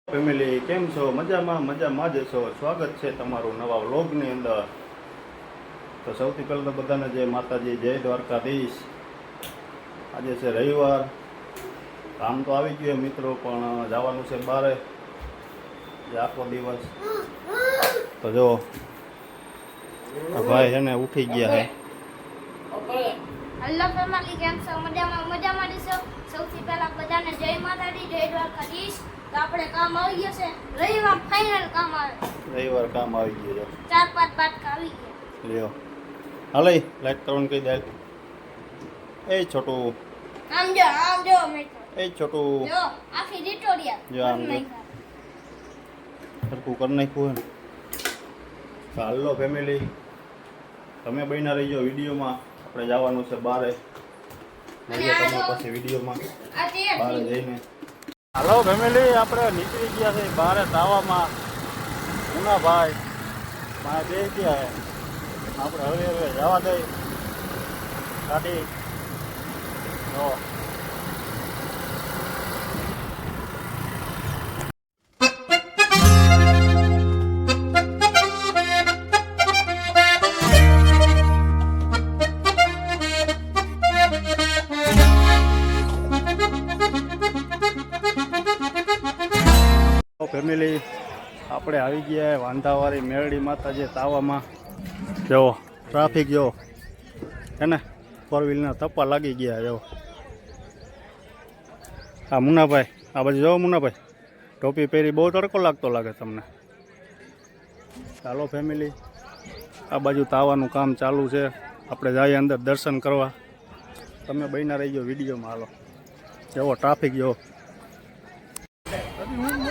Family કેમ છો? મજામાં જ છો? સ્વાગત છે તમારું નવા વ્લોગની અંદર. તો સૌથી પહેલાં તો બધાને જય માતાજી, જય દ્વારકાધીશ. આજે છે રવિવાર. કામ તો આવી ગયું મિત્રો, પણ જવાનું છે બારે આખો દિવસ. તો જો ભાઈ છે ને ઉઠી ગયા છે. હેલો ફેમિલી, કેમ છો? મજામાં છો? સૌથી પહેલા બધાને જય માતાજી, જય દ્વારકાધીશ. તો આપણે કામ આવી ગયું છે. રવિવાર ફાઇનલ કામ આવે. રવિવાર કામ આવી ગયું. જો 4-5 બાટકા આવી ગયા. લ્યો હાલે લાઈક કરવાનું કહી દે. એ છોટું આમ જો મિત્રો. એ છોટું જો આખી ડિટોરિયલ જો આમ જો સરખું કરી નાખ્યું ને. હાલો ફેમિલી, તમે બન્યા રહીજો વિડીયોમાં. આપણે જવાનું છે બારે. મળીએ તમને પછી વિડીયોમાં બારે જઈને. હાલો ફેમિલી, આપણે નીકળી ગયા છે બારે તાવામાં. મુનાભાઈ મારે બે ગયા છે. આપણે હવે જવા દઈ ગાડી. જો ફેમિલી, આપણે આવી ગયા વાંધાવાળી મેરડી માતાજી તાવામાં. જો ટ્રાફિક જો હે ને, ફોર વ્હીલના તપ્પા લાગી ગયા. જો હા મુનાભાઈ, આ બાજુ જો મુનાભાઈ, ટોપી પહેરી બહુ તડકો લાગતો લાગે તમને. ચાલો ફેમિલી, આ બાજુ તાવાનું કામ ચાલુ છે. આપણે જઈએ અંદર દર્શન કરવા. તમે બન્યા રહીજો વિડીયોમાં. હાલો જેવો ટ્રાફિક જો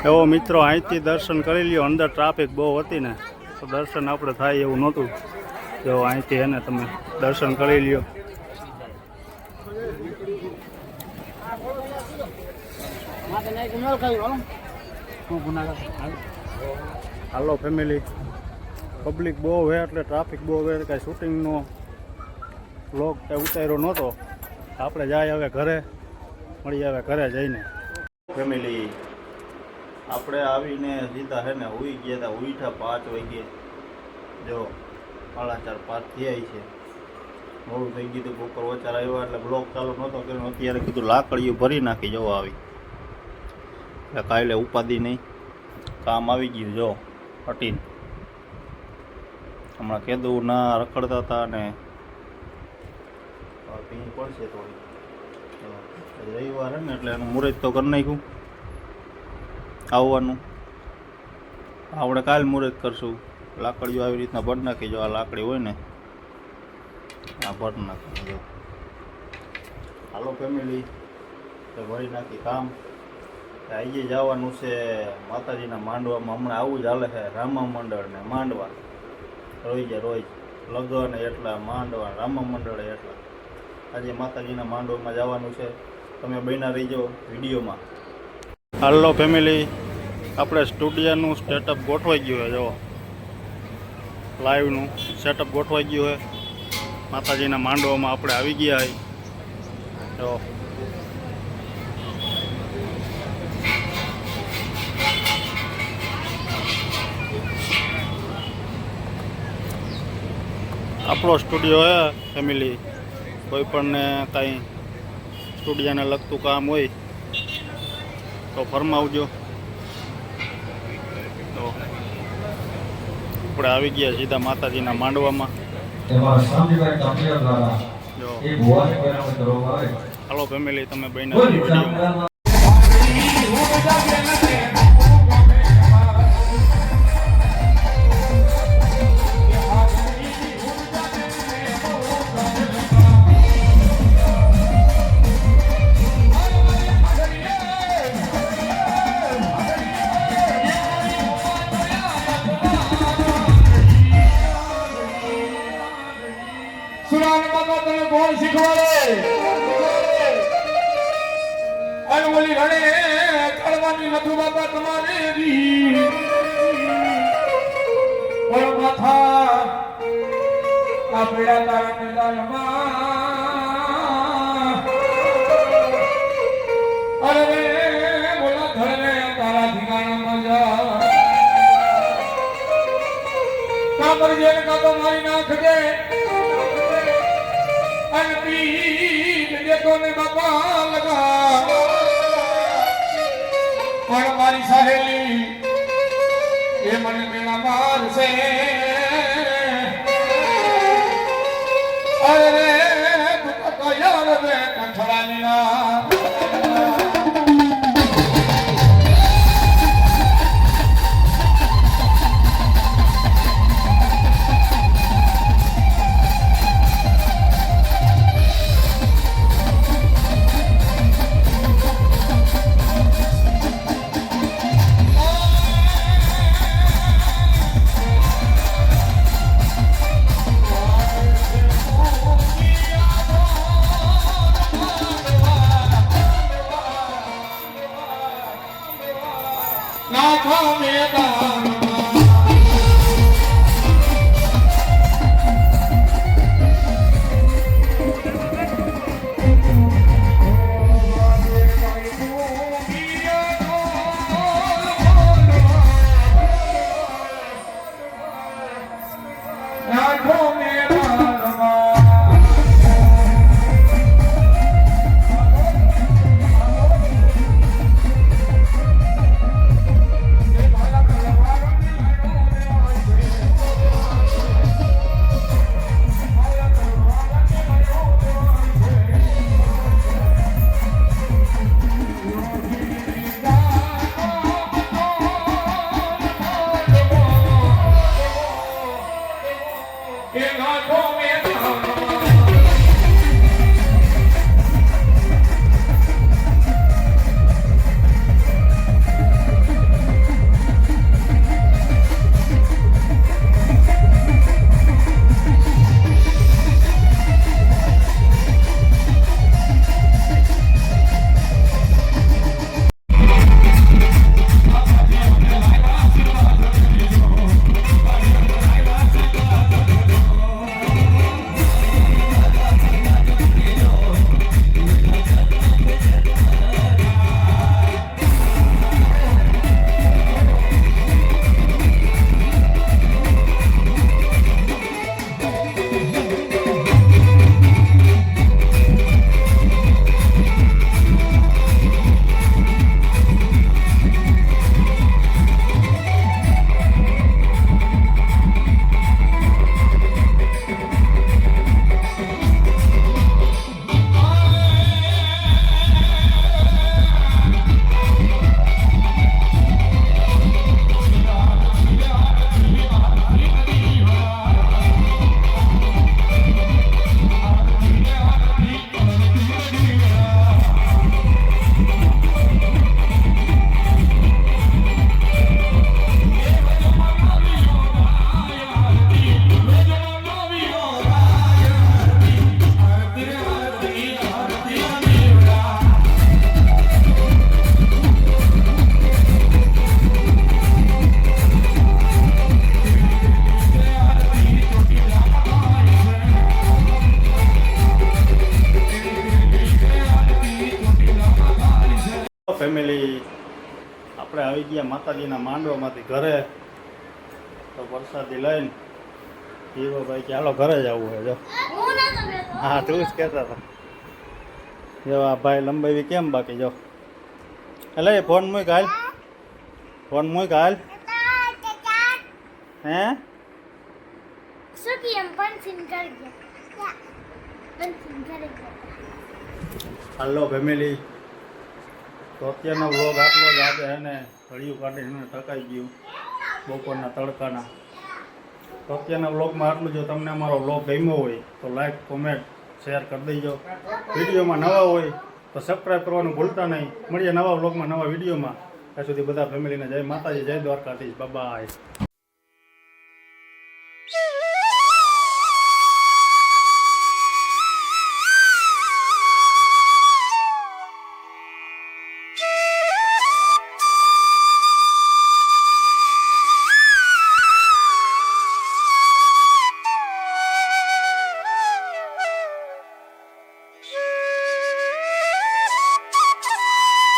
એવો મિત્રો, અહીંથી દર્શન કરી લ્યો. અંદર ટ્રાફિક બહુ હતી ને, તો દર્શન આપણે થાય એવું નહોતું. જો અહીંથી એને તમે દર્શન કરી લ્યો. હાલો ફેમિલી, પબ્લિક બહુ હોય એટલે ટ્રાફિક બહુ હોય, કાંઈ શૂટિંગનો વ્લોગ કાંઈ ઉતાર્યો નહોતો. આપણે જાય હવે ઘરે, મળીએ હવે ઘરે જઈને. ફેમિલી, આપણે આવીને સીધા છે ને ઉઈ ગયા હતા. ઉઠા 5 વાગે. જો 4:30 થયા છે. મોડું થઈ ગયું હતું. બપોર વચાર આવ્યા એટલે બ્લોક ચાલુ નહોતો કર્યો. અત્યારે કીધું લાકડીયું ભરી નાખી જવો આવી. એટલે કાલે ઉપાધિ નહીં, કામ આવી ગયું. જો હટીને હમણાં કીધું ના રખડતા હતા ને પીણી પડશે થોડી. રવિવાર ને એટલે એનું મુહૂર્ત તો કરી નાખ્યું આવવાનું. આપણે કાલ મુહૂર્ત કરશું. લાકડીઓ આવી રીતના ભરી નાખી. જો આ લાકડી હોય ને આ ભરી નાખી. જો હાલો ફેમિલી, તો ભરી નાખી કામ. આજે જવાનું છે માતાજીના માંડવામાં. હમણાં આવું જ હાલે છે. રામા મંડળ ને માંડવા રોજે રોજ લગ્ન એટલા, માંડવા રામા મંડળ એટલા. આજે માતાજીના માંડવામાં જવાનું છે. તમે બન્યા રહીજો વિડીયોમાં. હાલો ફેમિલી, આપણે સ્ટુડિયોનું સેટઅપ ગોઠવાઈ ગયું છે. જો લાઈવનું સેટઅપ ગોઠવાઈ ગયું છે. માતાજીના માંડવામાં આપણે આવી ગયા છે. જો આપણો સ્ટુડિયો છે ફેમિલી. કોઈ પણને કાંઈ સ્ટુડિયોને લગતું કામ હોય તો ફરમાવજો. તો આપણે આવી ગયા સીધા માતાજીના માંડવામાં. હાલો ફેમિલી, તમે બન્યા વિડીયોમાં. કોણ શીખવાડે? અને ઓલી રણે કળવાની નથી બાપા તમારે પણ માથા આ પેડા તારા મેદાનમાં. અરે બોલા ઘરે તારા ઠિકાણામાં કરજે ને કાં તો મારી નાખજે અને પીઠ દેતો ને બાપા લગા પણ મારી સહેલી એ મને મેળા મારશે અરે તું તો યાર રે કંઠરાની ના નાખો મેદાન નાખો ફેમિલી આપણે આવી ગયા માતાજીના માંડવામાંથી ઘરે તો વરસાદી લઈને જીવો ભાઈ કે હાલો ઘરે જ આવવું છે જો હું નતો બેઠો. હા તું જ કહેતા હતા જો આ ભાઈ લંબાવી કેમ બાકી જો એટલે ફોન મૂક હાલ ફોન મૂક હાલ હે શું કે એમ પંચિંગ કરી ગયા પંચિંગ કરી ગયા હાલો ફેમિલી તો અત્યારનો વ્લોગ આટલો જ આજે એને ઘડિયું કાઢીને ટકાઈ ગયું બપોરના તડકાના તો અત્યારના વ્લોગમાં આટલું જો તમને અમારો વ્લોગ ગમ્યો હોય તો લાઈક કોમેન્ટ શેર કરી દેજો વિડીયોમાં નવા હોય તો સબસ્ક્રાઈબ કરવાનું ભૂલતા નહીં મળીએ નવા વ્લોગમાં નવા વિડીયોમાં ત્યાં સુધી બધા ફેમિલીને જય માતાજી જય દ્વારકાધીશ બાય.